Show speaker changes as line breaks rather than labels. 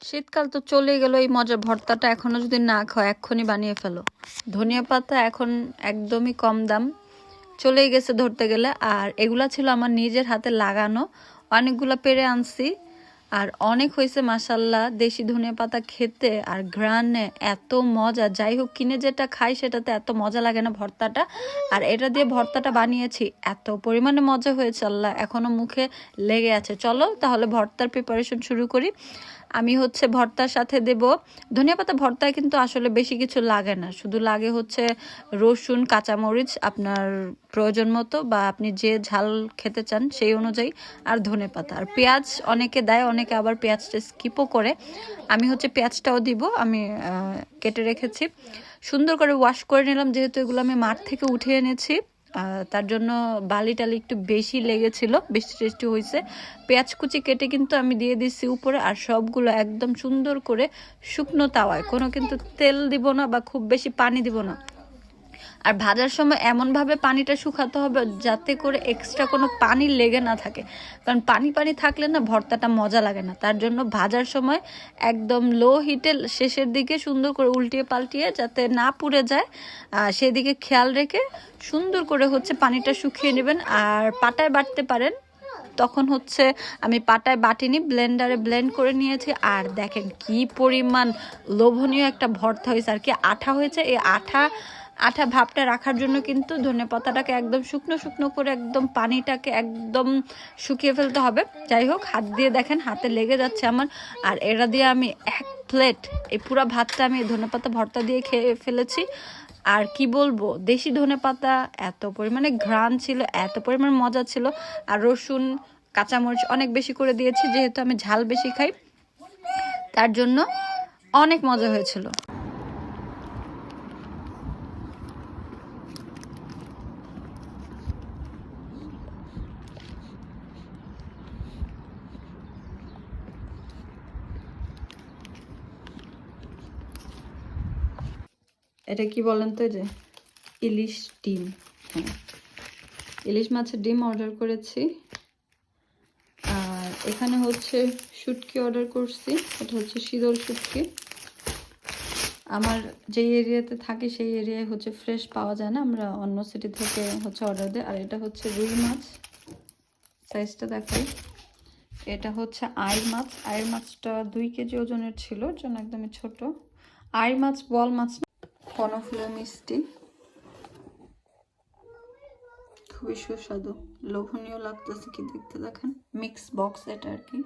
শীতকাল তো চলে গেল, এই মজার ভর্তাটা এখনো যদি না খাও এক্ষুনি বানিয়ে ফেলো। ধনিয়া পাতা এখন একদমই কম দাম, চলেই গেছে ধরতে গেলে। আর এগুলা ছিল আমার নিজের হাতে লাগানো, অনেকগুলা পেরে আনছি আর অনেক হয়েছে মাশাল্লাহ। দেশি ধনিয়া পাতা খেতে আর ঘ্রাণে এত মজা, যাই হোক কিনে যেটা খাই সেটাতে এত মজা লাগে না ভর্তাটা। আর এটা দিয়ে ভর্তাটা বানিয়েছি, এত পরিমাণে মজা হয়েছে আল্লাহ, এখনো মুখে লেগে আছে। চলো তাহলে ভর্তার প্রিপারেশন শুরু করি। আমি হচ্ছে ভর্তার সাথে দেব ধনিয়া পাতা। ভর্তায় কিন্তু আসলে বেশি কিছু লাগে না, শুধু লাগে হচ্ছে রসুন, কাঁচামরিচ আপনার প্রয়োজন মতো বা আপনি যে ঝাল খেতে চান সেই অনুযায়ী, আর ধনে পাতা আর পেঁয়াজ অনেকে দেয়, অনেকে আবার পেঁয়াজটা স্কিপও করে। আমি হচ্ছে পেঁয়াজটাও দিব, আমি কেটে রেখেছি। সুন্দর করে ওয়াশ করে নিলাম, যেহেতু এগুলো আমি মাঠ থেকে উঠে এনেছি, তার জন্য বালি টালি একটু বেশি লেগেছিল, বেশি টেস্টি হয়েছে। পেঁয়াজ কুচি কেটে কিন্তু আমি দিয়ে দিচ্ছি উপরে, আর সবগুলো একদম সুন্দর করে শুকনো তাওয়ায়, কোনো কিন্তু তেল দিব না বা খুব বেশি পানি দিব না। আর ভাজার সময় এমনভাবে পানিটা শুকাতে হবে যাতে করে এক্সট্রা কোনো পানি লেগে না থাকে, কারণ পানি পানি থাকলে না ভর্তাটা মজা লাগে না। তার জন্য ভাজার সময় একদম লো হিটে শেষের দিকে সুন্দর করে উল্টিয়ে পাল্টিয়ে যাতে না পুড়ে যায় সেদিকে খেয়াল রেখে সুন্দর করে হচ্ছে পানিটা শুকিয়ে নেবেন। আর পাটায় বাটতে পারেন, তখন হচ্ছে আমি পাটায় বাটিনি, ব্লেন্ডারে ব্লেন্ড করে নিয়েছি। আর দেখেন কি পরিমাণ লোভনীয় একটা ভর্তা হয়েছে, আর কি আঠা হয়েছে। এই আঠা আঠা ভাবটা রাখার জন্য কিন্তু ধনেপাতাটাকে একদম শুকনো শুকনো করে একদম পানিটাকে একদম শুকিয়ে ফেলতে হবে। যাই হোক, হাত দিয়ে দেখেন হাতে লেগে যাচ্ছে আমার। আর এটা দিয়ে আমি এক প্লেট এই পুরো ভাতটা আমি ধনেপাতা ভর্তা দিয়ে খেয়ে ফেলেছি। আর কি বলবো, দেশি ধনেপাতা এত পরিমাণে ঘ্রাণ ছিল, এত পরিমাণ মজা ছিল। আর রসুন, কাঁচামরিচ অনেক বেশি করে দিয়েছি, যেহেতু আমি ঝাল বেশি খাই, তার জন্য অনেক মজা হয়েছিল। এটা কি বলেন তো, যে ইলিশ ডিম, হ্যাঁ ইলিশ মাছের ডিম অর্ডার করেছি। আর এখানে হচ্ছে শুটকি অর্ডার করছি, এটা হচ্ছে শীতল শুটকি। আমার যে এরিয়াতে থাকি সেই এরিয়ায় হচ্ছে ফ্রেশ পাওয়া যায় না, আমরা অন্য সিটি থেকে হচ্ছে অর্ডার দিই। আর এটা হচ্ছে রুই মাছ, সাইজটা দেখাই। এটা হচ্ছে আইর মাছ, আইর মাছটা 2 কেজি ওজনের ছিল, জন্য একদমই ছোট। আইর মাছ বল মাছ, কর্নফ্লাওয়ার মিষ্টি, খুবই সুস্বাদু, লোভনীয় লাগতেছে কি দেখতে, দেখেন মিক্স বক্স এটা আর কি।